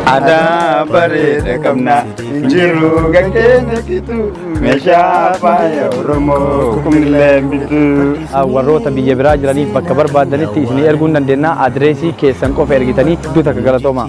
ada bareeda qabna jiru gankeenya kitu meeshaa faaya Oromoo kumillee bitu. Warroota biyya biraa jiraniif bakka barbaadanitti isinii erguun dandeenya. Adreesii keessan qofa ergitanii iddoo takka galatooma.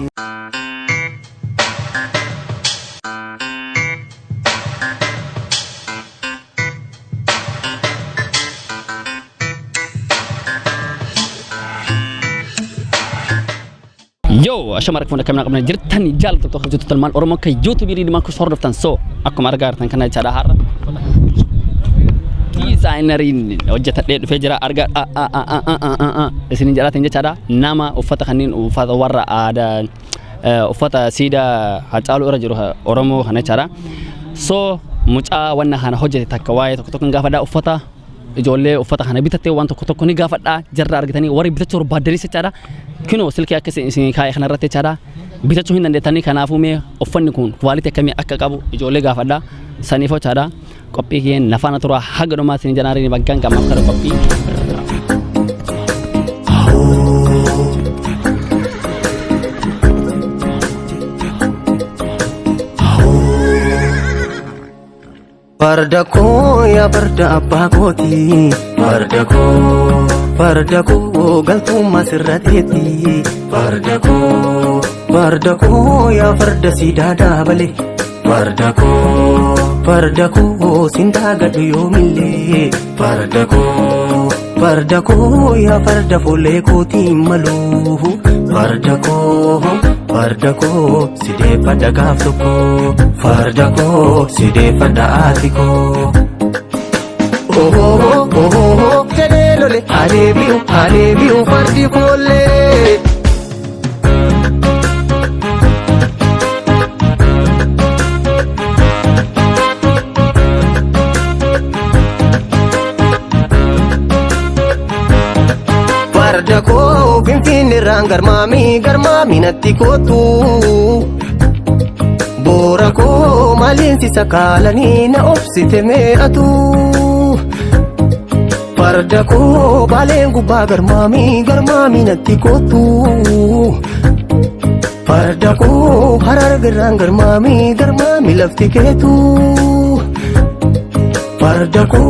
Yo, ashamark funda kamna qabna jirtan jaalatu to xajatu talman Oromoo kay YouTube iri diman ku soo dhaftan so akkuma argaartan kana jara har designerin hojjeta dhufee jira arga isin jaraatan jechaadha nama uffata kanniin uffata warra aadaa uffata Siida hacaaluu irra jiru Oromoo kana jechaadha so mucaa wanna kana hojjete takka waa'ee tokko tokko gaafadha uffata ijoollee uffata kana bitattee waan tokko tokko ni gaafadha jarra argitanii warri bitachuu barbaadanii jechaadha kinoo silkii akka isin kaayee kana irratti jechaadha bitachuu hin dandeettanii kanaafuu mee uffanni kun quality akkamii akka qabu ijoollee gaafadha saniifoo jechaadha qophii keen nafaana tura haga dhumaa isin janaarii baggaan qamaaf kara qophii Fardako ya farda abbaa kooti Fardako galtummaa sirrateeti Fardako ya farda Siidaa daabale Fardako sindaa gadhu yoomillee Fardako ya farda fuullee kootiin maluu Fardako sideeffadha gaaf tokko Fardako sideeffadha aatiko jedhee lole adeebi'u fardi foollee Fardako finfinnirraan garmaamii natti kootu Boorako maaliinsi sakaalanii na obsite mee'atu Fardako baaleen gubbaa garmaamii natti kootu Fardako harargarraan garmaamii lafti keetu Fardako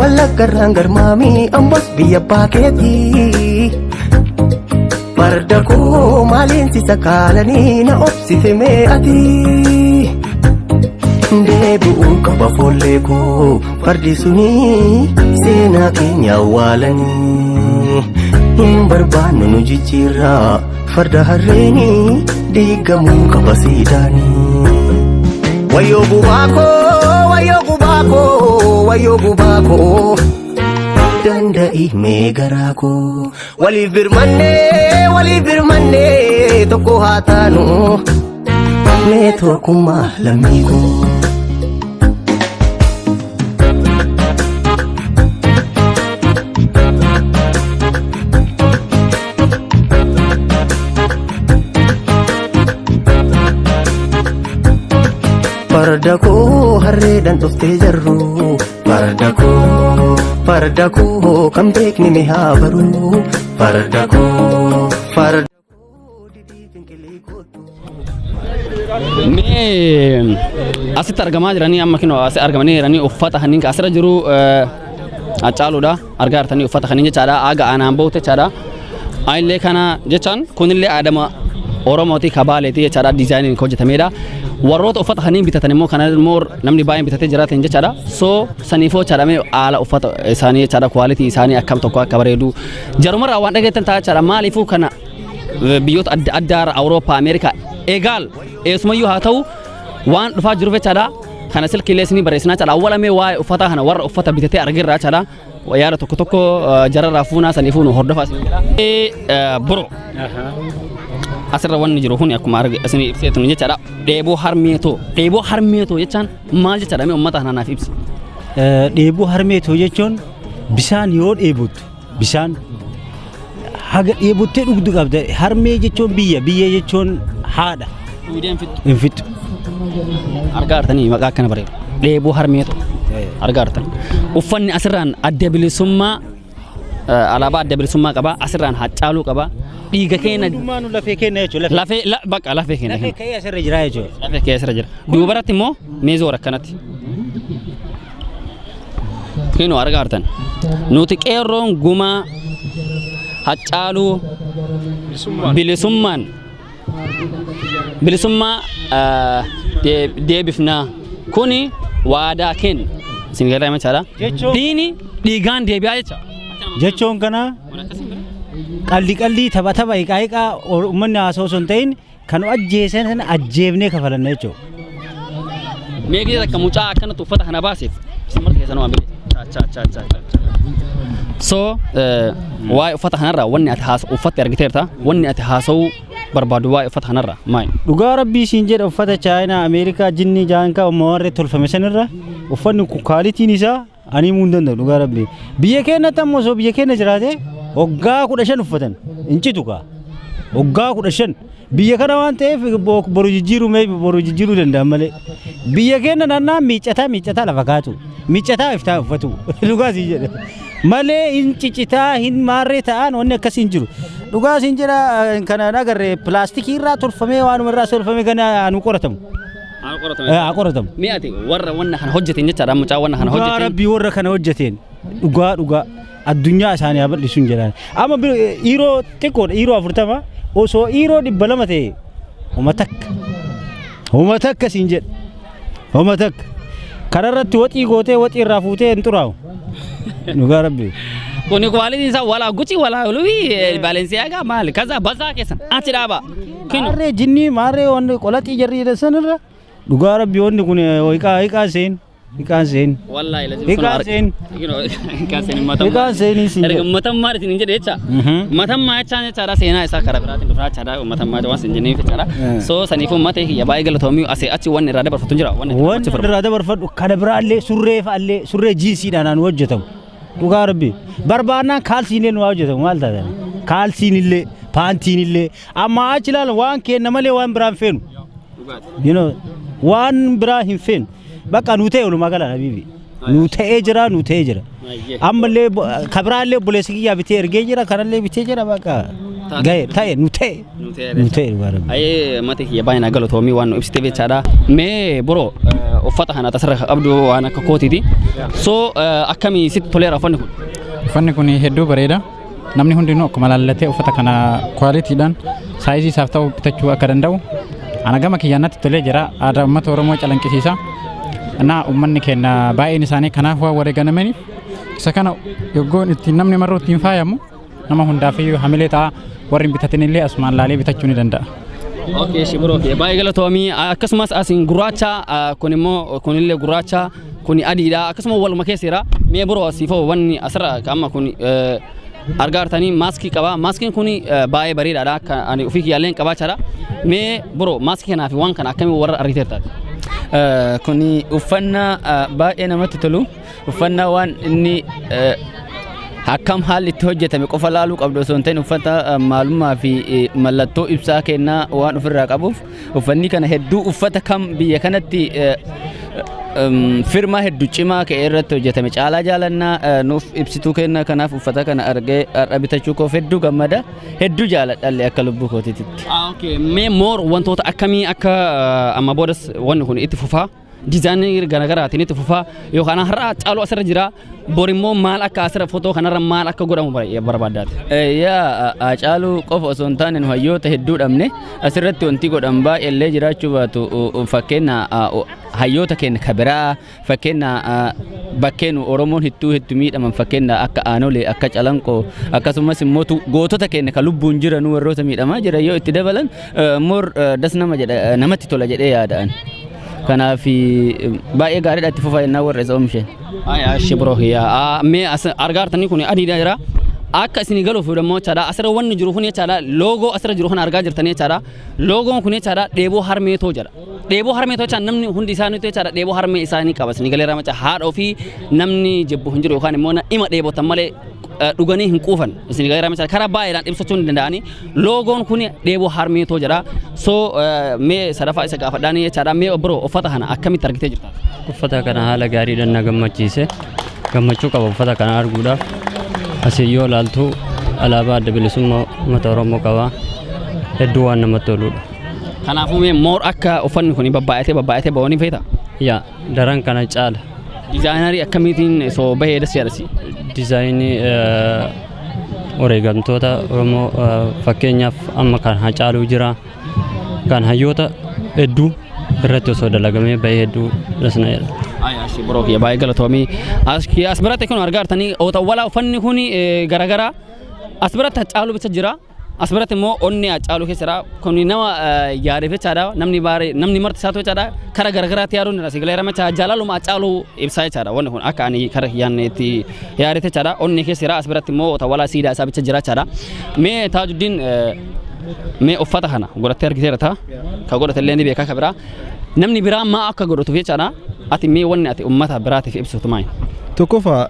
wallaggarraan garmaamii ambos biyya baakeeti Fardako maaliinsi sakaalanii na obsite mee'ati Deebi'uu qaba foollee koo fardi suni seenaa keenya awwaalanii hin barbaannu nu jijjiirraa farda harreeni diigamuu qaba siidaanii Wayyoo gubaakoo danda'i mee garaakoo waliif birmannee tokko haa taanu mee tokkummaa lammiikoo Fardako harreedhaan dhuftee jarru Fardako kan beekni mi haa baru Fardako mee asitti argamaa jiranii amma kinoo as argamanii jiranii uffata hanniin asirra jiru hacaaluudha argaa jirtanii uffata hanniin jechaadha aga aanaan bahu jechaadha ayillee kana jechaan kunillee aadama Oromooti kabaaleeti jechaadha diizaayiniin hojjetameedha warroota uffata hanniin bitatan immoo kana immoo namni baay'een bitatee jiraatan jechaadha so saniifoo jechaadhamee haala uffata isaanii jechaadha quality isaanii akkam tokko akka bareedu jarumarraa waan dhageettan ta'a jechaadha maaliifuu kana biyyoota adda addaa Awurooppaa Ameerikaa egaal eesumayyuu haa ta'u waan dhufaa jiruuf jechaadha kana silkiilee isinii barreessinaa jechaadha awwalamee waa'ee uffata kana warra uffata bitatee argirraa jechaadha yaada tokko tokko jararraa fuunaa saniifuu nu hordofaa isin jedha bro asirra wanni jiru huni akkuma isin ibseetu jechaadha dheeboo harmeetoo jechaan maal jechaadha mee uummata kanaaf ibsi dheeboo harmeetoo jechuun bishaan yoo dheebottu bishaan haga dheebottee dhugdu qabda harmee jechuun biyya jechuun haadha hin fixu argaa jirtanii maqaa akkana bareedu dheeboo harmeetoo argaa jirtan uffanni asirraan adda bilisummaa alaabaa adda bilisummaa qaba asirraan hacaaluu qaba dhiiga keenya Hundumaanu lafee kenna jechuudha. lafee bakka lafee keenya Lafee ka'ee asirra jira jechuudha. lafee kee asirra jira duubaratti immoo meezoora akkanatti kinoo argaa jirtan nuti qeerroon gumaa hacaaluu bilisummaa deebifnaa kuni waadaa kenna isin garee machaadha diini dhiigaan deebi'aa jecha Jechuun kana qalli tapha hiiqaa uummanni haasa'u osoo hin ta'in kan ajjeesan sana ajjeefnee kafalanna jechuudha. meeqii akka mucaa akkanatti uffata kana baaseef isin marti keessanuu waan so waa'ee uffata kanarraa wanni ati uffatte argiteerta wanni ati haasa'uu barbaadu waa'ee uffata kanarraa maali? Dhugaa rabbii siin jedha uffata Chaayinaa Ameerikaa jinnii jaankaa uummawarree tolfame sanirra uffanni kaalitiin isaa ani himuu hin danda'u dhugaa rabbii. Biyya keenyatti ammoo osoo biyya keenya jiraate waggaa 15 uffatan incitu kaa waggaa 15 biyya kana waan ta'eef boru jijjiiruu danda'an malee biyya keenya naannaa miiccataa lafa kaatu miiccataa iftaa uffatu dhugaa siin jedha malee hin ciccitaa hin maarree ta'an wanni akkasii hin jiru. Dhugaa siin jedha kana agarree pilaastikii irraa tolfamee waanuma irraa tolfamee kana anu qoratamu. Qoratamu. Mee ati warra wanna kana hojjeteen jechaadha mucaa wanna kana hojjeteen. Dhugaa rabbii warra kana hojjeteen dhugaa addunyaa isaanii bal'isuun jedhan. Amma dhiiroo xiqqoodha dhiiroo 40 osoo dhiiroo 200 ta'e homa takka siin jedha homa takka kararratti waxii gootee waxii irraa fuutee hin xuraa'u. Dhugaa rabbii. Kuni quality isaa wala Gucci wala Louis Balenciaga maali kaza baza keessan ati dhaaba maarree jinnii maarree wanni qolaxii jarri sanirra dhugaa rabbii wanni kun hiiqaa seen wallahi lazim hiiqaa seen erga matammaa isin jedhe jecha matammaa jechaan jechaadha seenaa isaa karaa biraatiin dhufaa jechaadha matammaa waan isin jenneef jechaadha so saniifuu mata kiyya baay'ee galatoomii asii achi wanni irraa dabarfatu jira wanni irraa dabarfadhu kana biraallee surree jiinsiidhaan aan hojjetamu. Dhugaa rabbii barbaannaan kaalsiin illee nu hojjetamu maal taatan kaalsiin illee paantiin illee amma achi ilaalan waan kenna malee waan biraan feenu waan biraa hin feenu bakka nu ta'e walumaa gala habiibi nu ta'ee jira ammallee kabiraallee buleessa kiyyaa bitee ergee jira kanallee bitee jira bakka ga'e ta'e nu ta'e dhugaa rabbii. Ayee mata kiyya baay'inaa galatoomii waan nu ibsitee jechaadha mee boroo uffata kana tasarra qabdu waan akka kootiiti so akkamii sitti toleera uffanni kun? Uffanni kun hedduu bareeda namni hundinuu akkuma laallatee uffata kana kwaalitiidhaan saayizii isaaf ta'u bitachuu akka danda'u ana gama kiyyaannatti tolee jira aadaa uummata Oromoo calanqisiisa na uummanni keenya baay'een isaanii kanaaf waan wareegamaniif isa kana yoggoon ittiin namni marroo ittiin faayamu nama hundaafiyyuu hamilee ta'a warri hin bitatin illee asumaan laalee bitachuu ni danda'a. Okay, shiburo baay'ee galatoomii akkasumas asin gurraacha kun immoo kunillee gurraacha kuni adiidha akkasuma waluma keesseera mee boroo asiifoo wanni asirra amma kun argaa jirtanii maaskii qaba maaskiin kun baay'ee bareedaadha akka ani ofii kiyyaalleen qabaachaadha mee boroo maaskii kanaa fi waan kana akkamii warra argiteertaati? Kuni uffannaa baay'ee namatti tolu uffannaa waan inni akkam haalli itti hojjetame qofa laaluu qabdu osoo hin ta'in uffata maalummaa fi mallattoo ibsaa kennaa waan ofirraa qabuuf uffanni kana hedduu uffata kam biyya kanatti firmaa hedduu cimaa ka'e irratti hojjetame caalaa jaalannaa nuuf ibsituu kenna kanaaf uffata kana argee har'a bitachuu koof hedduu gammada hedduu jaaladhalle akka lubbuu kootiitti. Okay, mee moor wantoota akkamii akka amma boodas wanni kun itti fufaa dizaayinii garaagaraatiin itti fufaa yookaan har'a caaluu asirra jira borimmoo maal akka asirra footoo kanarra maal akka godhamu barbaaddaati? Hacaaluu qofa osoo hin taane hayyoota hedduu dhabne asirratti wanti godhan baay'eellee jiraachuu baatu fakkeenya hayyoota keenya kabiraa fakkeenya bakkeen Oromoon hedduu miidhaman fakkeenya akka Aanolee akka Calanqoo akkasumas immoo gootota keenya kan lubbuun jiran warroota miidhamaa jiran yoo itti dabalan moor das namatti tola jedhee yaada'an. Kanaaf baay'ee gaariidha itti fufaa jennaan warra isa oomisheen. Shiburo mee argaa jirtanii kun adiidha jira akka isin galuuf immoo jechaadha asirra wanni jiru kun jechaadha loogoo asirra jiru kun argaa jirtanii jechaadha loogoon kun jechaadha dheeboo harmeetoo jedha dheeboo harmeetoo jecha namni hundi isaanii jechaadha dheeboo harmee isaanii qaba isin galeera macha haadha ofii namni jibbu hin jiru yookaan immoo ima dheebotan malee dhuganii hin quufan isin galeera macha karaa baay'eedhaan ibsachuu hin danda'anii loogoon kun dheeboo harmeetoo jedha so mee sadaffaa isa gaafadhaanii jechaadha mee bro uffata kana akkamitti argitee jirta? Uffata kana haala gaariidhaan na gammachiise gammachuu qaba uffata kana arguudhaaf Asiyyoo laaltuu alaabaa adda bilisummaa uummata Oromoo qaba. Hedduu waan namatti toludha. Kanaafuu mee moor akka uffanni kun babbaa'atee ba'anii feeta? Yaa daran kana caala. Dizaayinarii akkamiitiin soo bahee dassi yaadasi? Dizaayinii wareegamtoota Oromoo fakkeenyaaf amma kan hacaaluu jira. Kan hayyoota hedduu irratti osoo dalagamee bahee hedduu lasna jedha. Ashi biroo kiyya baay'ee galatoomii. As biratti kun argaa jirtanii ootawwalaa uffanni kun garaagaraa as biratti hacaaluu bicha jira. As biratti immoo onni hacaaluu keessa jira. Kun nama yaadee jechaadha. Namni marti isaatu jechaadha. Kara garaagaraatti yaaduun asii galee ramacha jaalaluma hacaaluu ibsaa jechaadha. Wanni kun akka ani kara yaanneetti yaadee jechaadha. Onni keessa jira. As biratti immoo ootawwalaa siidaa isaa bicha jira jechaadha. Mee Taajuddiin mee uffata kana godhattee argiteera ta'a. Ka godhatellee ni beekaa ka biraa. Namni biraa maa akka godhatuuf jechaadha. Ati mee wanni ati uummata biraatiif ibsutu maali? Tokkoffaa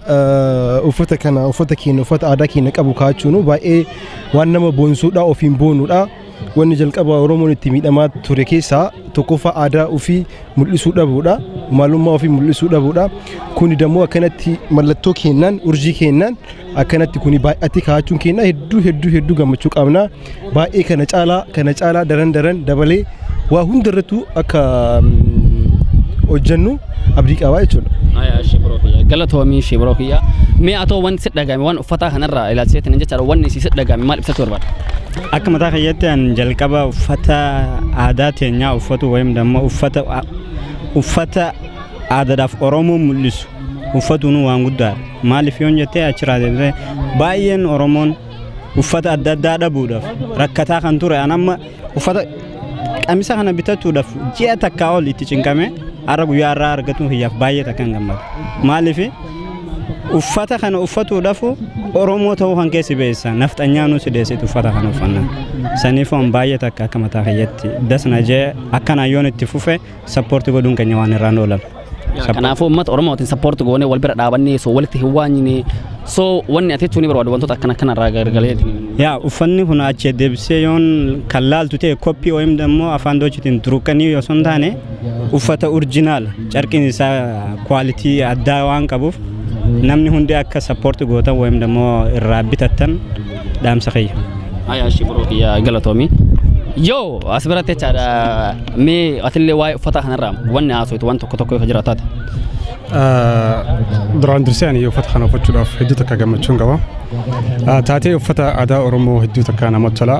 uffata kana uffata keenya uffata aadaa keenya qabu kaachuun baay'ee waan nama boonsuudha ofiin boonuudha. Wanni jalqaba Oromoon itti miidhamaa ture keessaa tokkoffaa aadaa ofii mul'isuu dhabuudha. Maalummaa ofii mul'isuu dhabuudha. Kuni dammoo akkanatti mallattoo keenyaan urjii keenyaan akkanatti kuni baay'atti kaachuun keenya hedduu gammachuu qabna. Baay'ee kana caalaa daran dabalee waa hundarrattuu akka hojjennu abdii qabaa jechuudha. Galatoomii fi biroo kiyya. Mee atoo wanti sitti dhagahame waan uffataa kanarraa ilaalcheetiin jechaadha wanni sitti dhagahame maal ibsachuu barbaada? Akka mataa kiyyaatti an jalqaba uffata aadaa teenyaa uffatu wayim damma uffata aadaadhaaf Oromoo mul'isu uffatuun waan guddaadha. Maaliif yoon jettee achirraa deemtee baay'een Oromoon uffata adda addaa dhabuudhaaf rakkataa kan ture an amma uffata qamisa kana bitachuudhaaf ji'a takkaa ol itti cinqame har'a guyyaa irraa argatuun hiyyaaf baay'ee takkan gammada. Maaliif uffata kana uffatuudhaaf Oromoo ta'uu kan keessi beessa nafxanyaanuu si deessitu uffata kana uffanna. Saniif waan baay'ee takka akka mataa kiyyaatti dasna jee akkana yoon itti fufe sappoortii godhuun keenya waan irraan oolan. Kanaafuu uummata Oromootiin sappoortii goonee wal bira dhaabannee soo walitti hin waanyine soo wanni ati jechuun barbaadu wantoota akkana irraa gargalee. Yaa uffanni kun achi deebisee yoon kan laaltu ta'e koppii wayim dammoo afaan doochitiin turuqanii osoo hin taane uffata urjinaal carqiin isaa kwaalitii addaa waan qabuuf namni hundi akka sappoortii gootan wayim dammoo irraa bitattan dhaamsa kiyya. Ashi biroo kiyya galatoomii. Yoo as biratti jechaadha mee atillee waa'ee uffata kanarraa wanni haasawtu waan tokko yoo jira taate. Duraan dursee ani uffata kana uffachuudhaaf hedduu takka gammachuun qaba. Taatee uffata aadaa Oromoo hedduu takka namatti tola.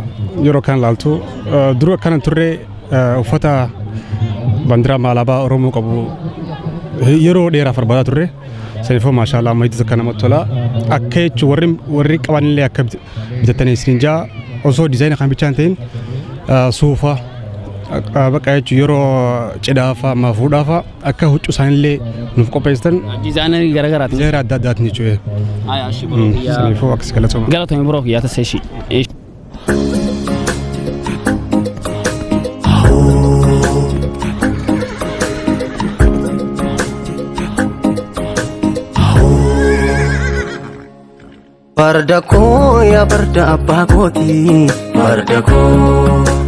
Yeroo kan laaltu dura akkana turre uffata bandiraa alaabaa Oromoo qabu yeroo dheeraaf barbaadaa turre. Saniifuu maashaallah amma hedduu takka namatti tola. Akka jechuun warri qabanillee akka bitatanii siinjaa osoo diizaayina kan bichaan ta'in suufa bakka jechuun yeroo cidhaafa amma fuudhaafa akka huccuu isaanillee nuuf qopheessitan diizaayinarii garaagaraati. Diizaayinii adda addaatiin jechuudha. Saniifuu akkas galatooma. Galatoomii biroo kiyyaa taasise ishii. Fardako ya farda abbaa kooti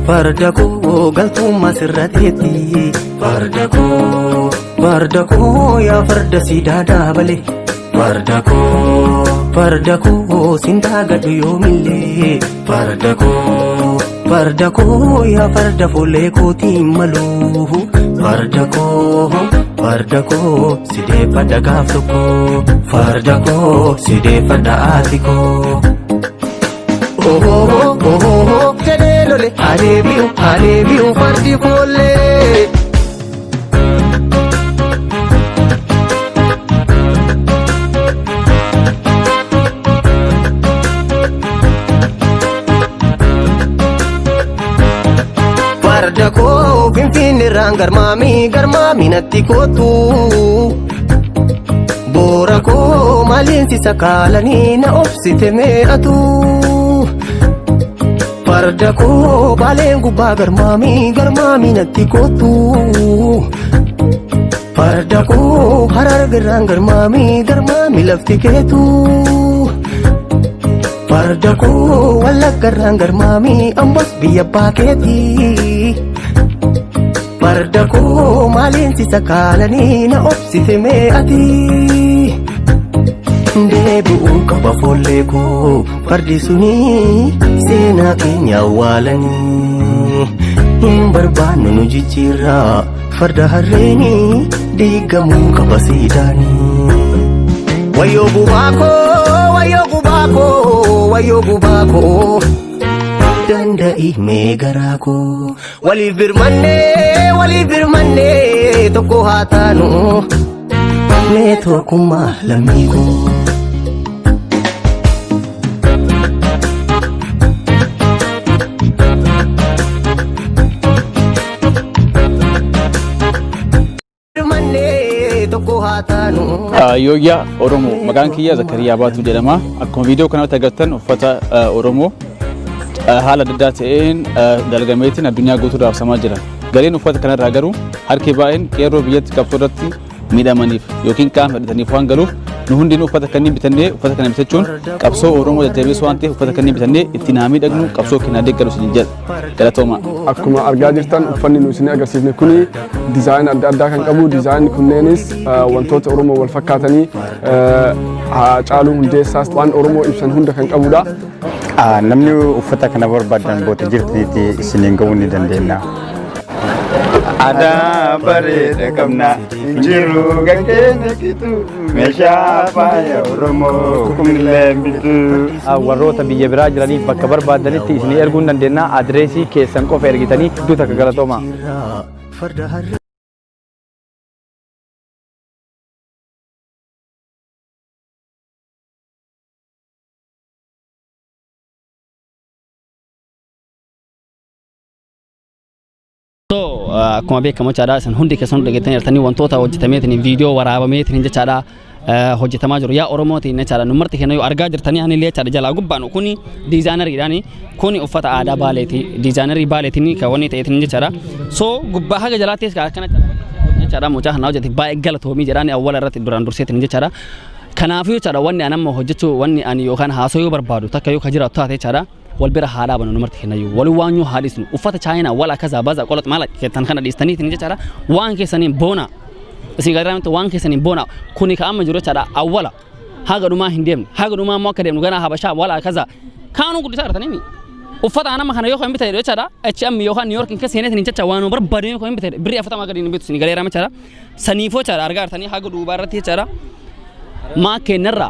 fardako galtummaa sirrateetti fardako ya farda siidaa daabale fardako sindaa gadhu yoomillee fardako ya farda fuullee kootiin maluu fardako sideeffadha gaaf tokko fardako sideeffadha aatiko jedhee lole adeebi'u fardi foollee. Fardako finfinnirraan garmaami natti kootu boorako maaliinsi sakaalanii na obsite mee'atu fardako baaleen gubbaa garmaami natti kootu fardako harargarraan garmaami lafti keetu fardako wallaggarraan garmaami ambos biyya baakeeti fardako maaliinsi sakaalanii na obsite mee'ati deebi'uu qaba foollee koo fardi suni seenaa keenya awwaalanii hin barbaannu nu jijjiirraa farda harreeni diigamuu qaba siidaanii. Wayyoo gubaa koo danda'i mee garaa koo waliif birmannee tokko haa taanu mee tokkummaa lammii koo. Yooyyaa Oromoo maqaan kiyya Zakariyaa Baatuu jedhama. Akkuma viidiyoo kanatti agartan uffata Oromoo haala adda addaa ta'een dalagameetiin addunyaa guutuu raabsamaa jira. Galiin uffata kanarraa garuu harki baay'een qeerroo biyyatti qabsoo irratti miidhamaniif yookiin qaama hidhataniif waan galuuf nu hundinuu uffata kanneen bitannee uffata kana bitachuun qabsoo Oromoo jajjabeessuu waan ta'eef uffata kanneen bitannee ittiin haa miidhagnu qabsoo keenya deeggaru isin jedha. Galatooma. Akkuma argaa jirtan uffanni nu isin agarsiifne kuni diizaayinii adda addaa kan qabu. Diizaayinii kunneenis wantoota Oromoo wal fakkaatanii Hacaaluu Hundeessaas waan Oromoo ibsan hunda kan qabudha. Namni uffata kana barbaadan boota jirtanitti isiniin ga'uu ni dandeenya. Aadaa bareeda qabna jiru gangeenya kitu meeshaa faaya Oromoo kumillee bitu. Warroota biyya biraa jiraniif bakka barbaadanitti isinii erguu ni dandeenya. Adireesii keessan qofa ergitanii iddoo takka galatooma. Akkuma beekamu jechaadha san hundi keessan dhageettanii artanii wantoota hojjetameetiin viidiyoo waraabameetiin jechaadha hojjetamaa jiru yaa Oromootiin jechaadha nu marti kenna yoo argaa jirtanii ani illee jechaadha jalaa gubbaan kuni diizaayinariidhaan kuni uffata aadaa Baaleeti diizaayinarii Baaleetiin kan wanni ta'eetiin jechaadha so gubbaa haga jalaattis akkana jechaadha mucaa kana hojjete baay'ee galatoomii jedhani awwala irratti duraan durseetiin jechaadha kanaafuu jechaadha wanni anamma hojjechuu wanni ani yookaan haasoo barbaadu takka yoo ka jiraatu taate jechaadha والبرا حالا بنو نمرت هنا يو ولو وانيو حادثنا وفات شاينا ولا كذا بازا قلت مالك كتن خنا ديستني تنجي ترى وان كيسانين بونا سيغارام تو وان كيسانين بونا كوني كأم جرو ترى أولا هاغ روما هندم هاغ روما ما كدم نغنا هبشا ولا كذا كانوا قد ترى تنيني وفات أنا ما خنا يوخا مبتدئ ترى أم يوخا نيويورك إنك سنة تنجي ترى وانو بربرين يوخا مبتدئ بري أفتا ما قدين بيت سيغارام ترى سنيفو ترى أرجع تاني هاغ دوبارتي ترى ما كنرا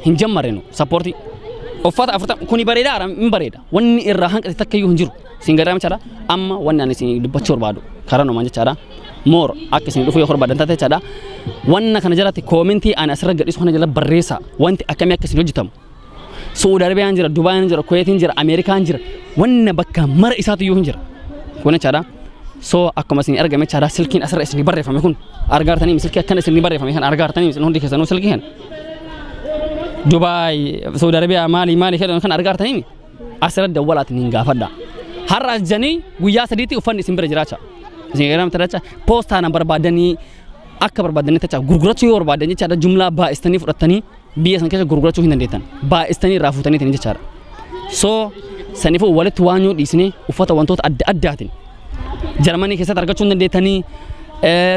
هنجم مرينو سبورتي uffata afurtam kuni bareeda min bareeda wanni irraa hanqate takka iyyuu hin jiru siin garaa machaadha amma wanni ani siin dubbachuu barbaadu karaa noomaan jechaadha moor akka isin dhufuu yoo barbaadan taate jechaadha wanna kana jalatti koomentii ani asirra gadhiisu kana jala barreessa wanti akkamii akka isin hojjetamu Saudi Arabiyaan jira Dubaayaan jira Kuwaitiin jira Ameerikaan jira wanna bakka mara isaatu iyyuu hin jira kun jechaadha so akkuma isin argame jechaadha silkiin asirra isin barreeffame kun argaartanii silkii akkana isin barreeffame kan argaartanii isin hundi keessanuu silkii kana Dubai, Saudi Arabia, Mali كده كان أرجع تاني أسرع دولات نينجا فدا هر جاني ويا سديتي وفني سيمبر جراچا زين تراچا post أنا بربادني أكبر بربادني تاچا غرغراتشو بربادني تاچا جملة با استني فرتني بيا سنكشة غرغراتشو هنا ديتان با استني رافوتني تاني تاچا so سنيفو ولد وانيو ديسني وفتا وانتوت أداتين جرماني كيسة أرجعون ديتاني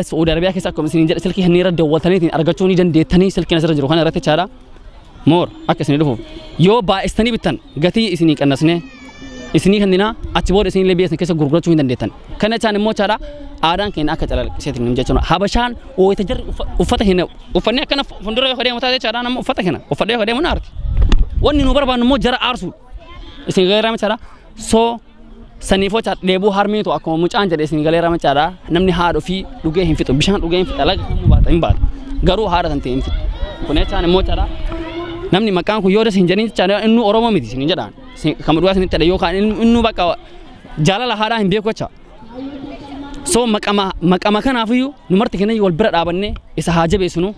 Saudi Arabia كيسة كم سنين جالس سلكي هنيرة دولتاني تاني أرجعوني جن ديتاني سلكي نزر جروحنا رات تاچا مور أكسني لهو يو با استني بتن قتي إسني كناسنه إسني خندنا أتبور إسني لبيس نكسر غرغرة شوين دندتن كنا كان مو ترى آدان كنا أكتر سيد نمجة شنو حبشان ويتجر وفتح هنا وفني كنا فندرة خديم متى ترى أنا وفتح هنا وفتح خديم نارت واني نوبر بان مو جرا أرسل إسني غير رام ترى so سنيفو ترى لبو هرمي تو أكو مش أنجر إسني غير رام ترى نمني هارو في لوجه هم في تو بيشان لوجه هم في تلاقي مبارك إمبار غرو هارا تنتين كنا كان مو ترى namni maqaan kun yoo desin jani innu Oromoo miti sin jedhan kam duwa sin tele yookaan innu bakka jaalala haadha hin beeku jecha so maqama kanaafiyyuu nu marti kenna wal bira dhaabanne isa haa jabeessinu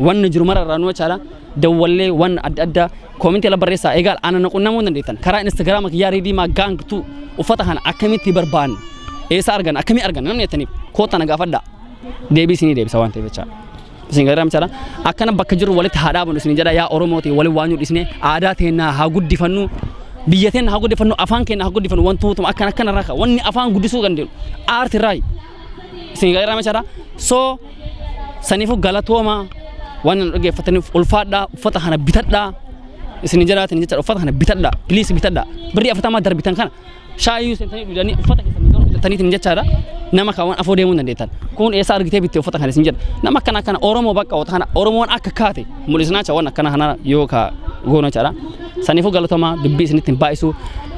wanni jiru mararraa nu jechaadha dawwallee wan adda adda koomentii la barreessaa eegaal ana naqunnamuu dandeettan karaa Instagram kiyyaa reedii maa gaangtu uffata kana akkamitti barbaanne eessa argan akkamii argan namni jettaniif koota na gaafadha deebisinii deebisa waan ta'eef jechaadha Singgaram cara akan bakka jiru walitti haadha banu isin jedha yaa Oromooti wali waanyu dhisne aadaa teena haa guddifannu biyya teena haa guddifannu afaan keenya haa guddifannu wantoota akkana raka wanni afaan guddisuu gandeenu aarti raay Singgaram cara so sanifu galatooma waan dhaggeeffataniif ulfaadhaa uffata kana bitadhaa isin jiraatan jecha uffata kana bitadhaa please bitadhaa birrii afatamaa darbitan kana shaayii sentanii dhudanii uffata keessan taniitiin jechaadha nama kaawwan afoo deemuu dandeettan kun eessa argitee bittee uffata kana isin jedha nama kana Oromoo bakka kana Oromoon akka kaate mul'isnaa chaawwan akkana kana yoo ka goona chaadha saniifuu galatooma dubbii isinitti baay'isu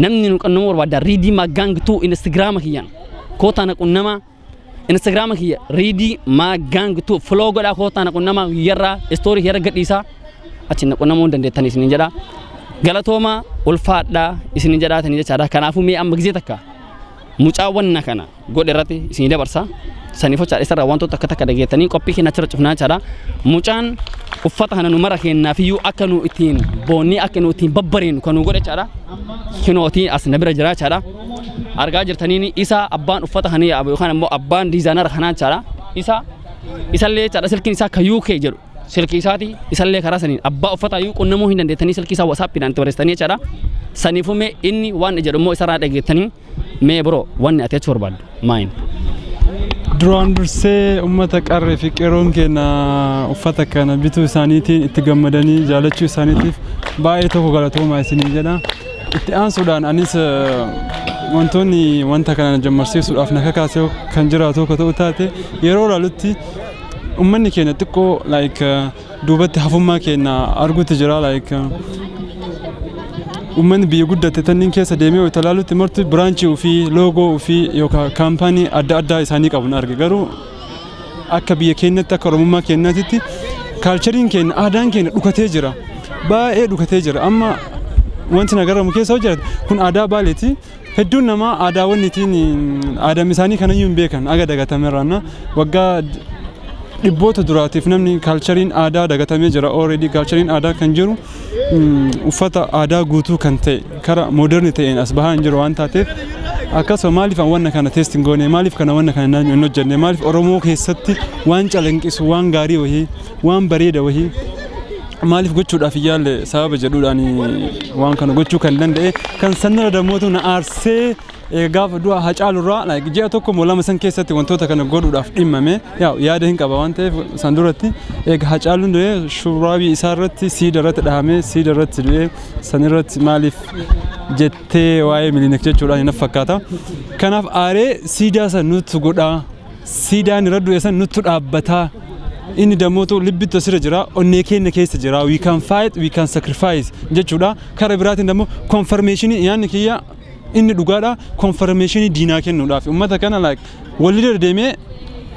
namni nu qannoo barbaada riidii magaangtuu Instagram kiyyan kootaan qunnama Instagram kiyya riidii magaangtuu follow godhaa kootaan qunnama yarra story yarra gadhiisa achi qunnamuu dandeettan isin jedha galatooma ulfaadhaa isin jedhaatan jechaadha kanaafuu mee amma gizee takka mucaawwan kana godhe irratti isin dabarsa saniifuu chaadha isarra wantoota akka dhageettanii qophii keenya achirra cufnaa chaadha mucaan uffata kana nu mara keennaaf iyyuu akka nu ittiin boonnii akka nu ittiin babbareenu kan nu godhe chaadha kinootii as na bira jira chaadha argaa jirtaniin isa abbaan uffata kana yookaan immoo abbaan diizaaynara kanaa chaadha isallee chaadha silkiin isaa ka UK jedhu silkii isaati isallee karaa saniin abbaa uffata iyyuu qunnamuu hin dandeettanii silkii isaa WhatsApp-dhaan itti barreessitanii chaadha saniifuu mee inni waan jedhu immoo isarraa dhageettanii mee bro wanni ati achi barbaaddu maayin duraan dursee ummata qarree fi qeeroon keenya uffata kana bituu isaaniitiin itti gammadanii jaalachuu isaaniitiif baay'ee tokko galatoomaa isinii jedha itti aansuudhaan anis wantoonni wanta kana jammarsiisuudhaaf na kakaasee kan jiraatu akka ta'u taate yeroo ilaalutti ummanni keenya xiqqoo like duubatti hafummaa keenya arguutti jira like ummanni biyya guddate tanniin keessa deemee talaalutti marti biraanchii ofii loogoo ofii yookaan kaampaanii adda addaa isaanii qabu na arge garuu akka biyya keenyatti akka oromummaa keenyaatti kaalchariin keenya aadaan keenya dhukatee jira baay'ee dhukatee jira amma wanti nagaramu keessa hojjetu kun aadaa baaleeti hedduun namaa aadaawwaniitiin aadaan isaanii kanayyuu hin beekan aga dagatameerraana waggaa dhibboota duraatiif namni kaalchariin aadaa dagatamee jira already kaalchariin aadaa kan jiru uffata aadaa guutuu kan ta'e kara moderni ta'een as bahaa hin jiru waan taateef akkasuma maaliif wanna kana testing goone maaliif kana wanna kana hin hojjenne maaliif Oromoo keessatti waan calanqisu waan gaarii wahii waan bareeda wahii maaliif gochuudhaaf yaalle sababa jedhuudhaan waan kana gochuu kan danda'e kan sanara damootu na aarsee gaafa du'a hacaalurraa like ji'a tokko moo lama san keessatti wantoota kana godhuudhaaf dhimmame yaada hin qaba waan ta'eef san duratti eega hacaaluun du'ee shurraabii isaa irratti siida irratti dhahamee siida irratti du'ee san irratti maaliif jettee waa'ee miliinik jechuudhaan hin fakkaata kanaaf aaree siidaa san nutti godhaa siidaan irra du'e san nutti dhaabbataa inni damootu libbitti asirra jira onnee keenya keessa jira we can fight we can sacrifice jechuudha kara biraatiin dammoo confirmation yaanni kiyya inni dhugaadha confirmation diinaa kennuudhaaf ummata kana like walirra deemee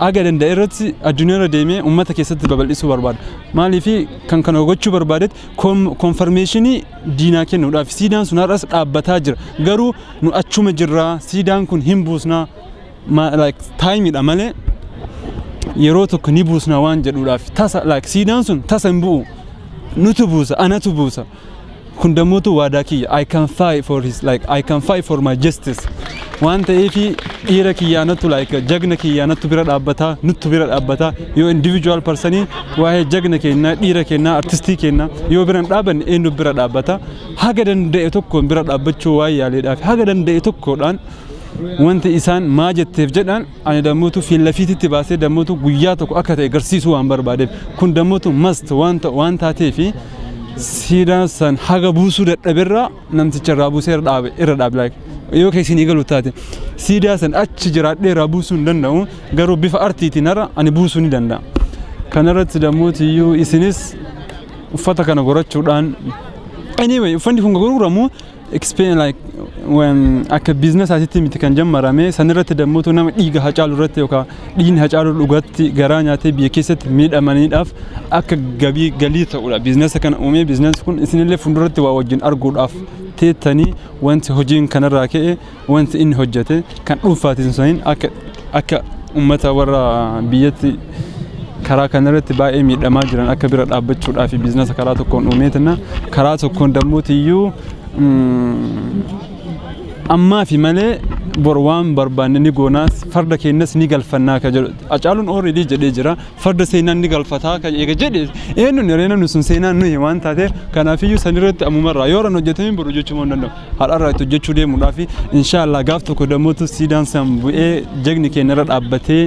aga danda'e irratti addunyaarra deemee ummata keessatti babal'isuu barbaada maaliif kan kana gochuu barbaadet confirmation diinaa kennuudhaaf siidaan sun har'as dhaabbataa jira garuu nu achuma jirra siidaan kun hin buusna like time malee yeroo tokko ni buusna waan jedhuudhaaf tasa like siidaan sun tasa hin bu'u nutu buusa anatu buusa kun damootu waadaa kiyya I can fight for his like I can fight for my justice waan ta'eef dhiira kiyyaanatu like jagna kiyyaanatu bira dhaabbataa nuttu bira dhaabbataa yoo individual personi waa'ee jagna keenya dhiira keenya artistii keenya yoo bira dhaabanne eenyu bira dhaabbata haga danda'e tokko bira dhaabbachuu waa'ee yaaleedhaaf haga danda'e tokkodhaan wanti isaan maa jetteef jedhan ani damootu fiillafiititti baasee damootu guyyaa tokko akka ta'e agarsiisuu waan barbaadeef kun damootu must waan taateef siidaan san haga buusuu dadhaberraa namticha irraa buusee irra dhaabe like yoo keessin eegalu taate siidaa san achi jiraadhee irraa buusuu hin danda'u garuu bifa artiitiin har'a ani buusuu ni danda'a kanarratti damootu iyyuu isinis uffata kana gorachuudhaan anyway uffanni kun gurguramu explain like when akka business asitti miti kan jammarame sanirratti damootu nama dhiiga hacaaluu irratti yookaan dhiigni hacaaluu dhugatti garaa nyaatee biyya keessatti miidhamaniidhaaf akka galii ta'udha business kana uumee business kun isinillee fuulduratti waa wajjin arguudhaaf teettanii wanti hojiin kanarraa ka'e wanti inni hojjete kan dhuunfaatiin saniin akka ummata warra biyyatti karaa kanarratti baay'ee miidhamaa jiran akka bira dhaabbachuudhaaf business karaa tokkoon uumeetina karaa tokkoon damootu iyyuu amma fi malee bor waan barbaanne ni goonaas farda keenyas ni galfannaa ka jedhu hacaaluun already jedhee jira farda seenaan ni galfataa ka eega jedhe eenyuun reena sun seenaan nuyi waan taate kanaafiyyuu sanirratti ammumarraa yoo ran hojjetameen boru jechuu waan danda'u har'arraa itti hojjechuu deemuudhaaf inshallah gaaf tokko damootu siidaan san bu'ee jagni keenya irra dhaabbatee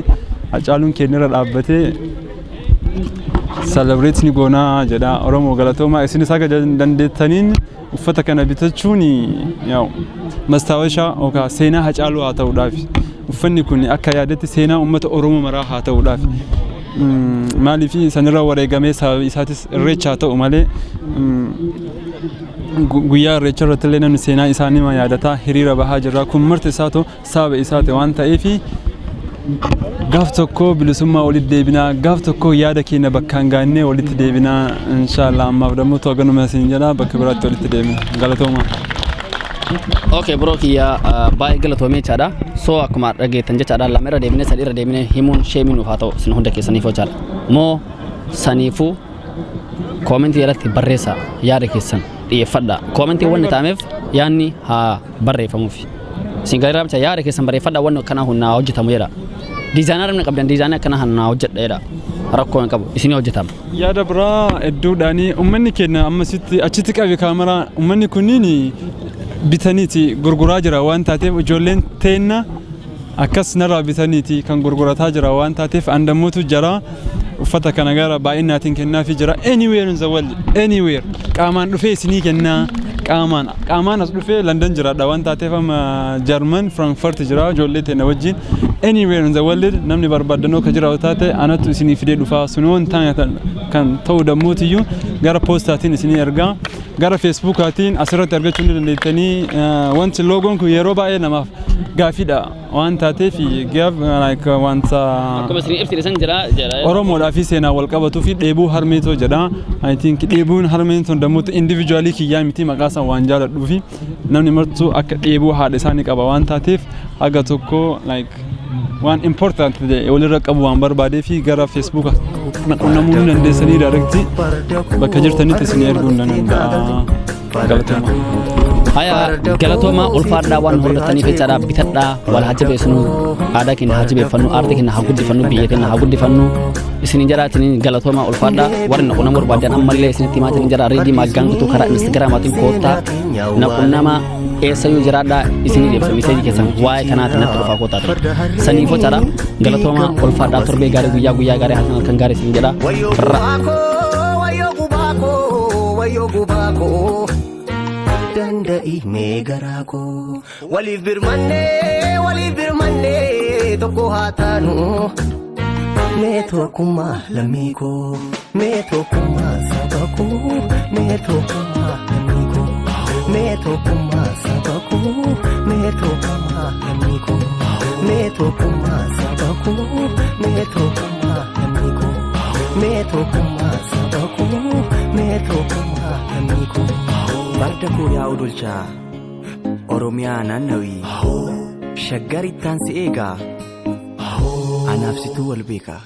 hacaaluun keenya irra dhaabbatee celebrate ni goonaa jedha Oromoo galatooma isinis akka dandeettaniin uffata kana bitachuun yaw mastaawashaa oka seenaa hacaaluu haa ta'uudhaaf uffanni kun akka yaadatti seenaa uummata Oromoo maraa haa ta'uudhaaf maaliif sanirra wareegamee isaatis irreecha ta'u malee guyyaa irreecha irratti illee namni seenaa isaanii ma yaadataa hiriira bahaa jira kun marti isaa ta'u sababa isaa ta'e waan ta'eef gaaf tokko bilisummaa walitti deebinaa gaaf tokko yaada keenya bakkaan gaannee walitti deebinaa inshallah ammaaf dammoo to'aganuma isin jedha bakka biraatti walitti deebina galatooma. Okay bro kiya baay'ee galatoomee chaadha so akkuma dhageettan jechaadha lameera deebinee sadiirra deebinee himuun sheemiin ufaa ta'u isin hunda keessaniif hojjaadha moo saniifuu koomentii irratti barreessaa yaada keessan dhiyeeffadha koomentii wanni ta'ameef yaanni haa barreeffamuuf isin gaarii raabcha yaada keessan barreeffadha wanni kana hunnaa hojjetamu jedha diizaayinaa namni qabdan diizaayinaa kana hannaa hojjedha jedha rakkoo hin qabu isin hojjetama yaada biraa hedduudhaanii uummanni keenya ammasitti achitti qabe kaameraa uummanni kunniin bitaniiti gurguraa jira waan taateef ijoolleen teenna akkas narraa bitaniiti kan gurgurataa jira waan taateef andamootu jira uffata kana gara baay'inaatiin kennaafi jira anywhere in the world anywhere qaamaan dhufee isinii kennaa qaamaan as dhufee London jiraadha waan taateef amma German Frankfurt jira ijoollee teenna wajjin anywhere in the world namni barbaadanoo ka jira taate anatu isinii fidee dhufaa sunoon kan ta'u dammootiyyu gara poostaatiin isinii ergaa gara Facebookaatiin asirratti argachuu ni dandeettanii wanti loogoon kun yeroo baay'ee namaaf gaafidha waan taateef gaaf like wanta akkuma isin ibsitan jira Oromoodhaa fi seenaa wal qabatuu fi dheebuu harmeetoo jedha I think dheebuun harmeetoon dammoota individually kiyyaa miti maqaasan waan jaaladhuu fi namni martuu akka dheebuu haadha isaanii qaba waan taateef haga tokko like waan important walirra qabu waan barbaadee fi gara Facebook naqunnamuu dandeessanii directly bakka jirtanitti isin erguu danda'a galatooma haya galatooma ulfaadhaa waan hordatanii fechaadhaa bitadhaa wal hajabeessinu aadaa keenya hajabeeffannu aartii keenya haa guddifannu biyya keenya haa guddifannu isinin jaraatanii galatooma ulfaadhaa warri naqunnama barbaadan ammallee isinitti himaatiin jara reedii maaggaangutu karaa instagramaatiin koottaa naqunnama eessayyuu jiraadhaa isinii deebisa miseejii keessan waa'ee kanaatiin natti dhufaa koottaa ture saniif hocaadha galatooma ulfaadhaa torbee gaarii guyyaa gaarii halkan gaarii isin jedha dandai megarako walif birmanne tokko haatanu meeto kuma lamiko meeto kuma sabaku meeto kuma lamiko meeto kuma sabaku meeto kuma lamiko meeto kuma sabaku meeto kuma lamiko meeto kuma sabaku meeto kuma lamiko Barda ko yaa udulcha Oromiyaa naannawi Shaggarittaan si eegaa Anaaf situu wal beekaa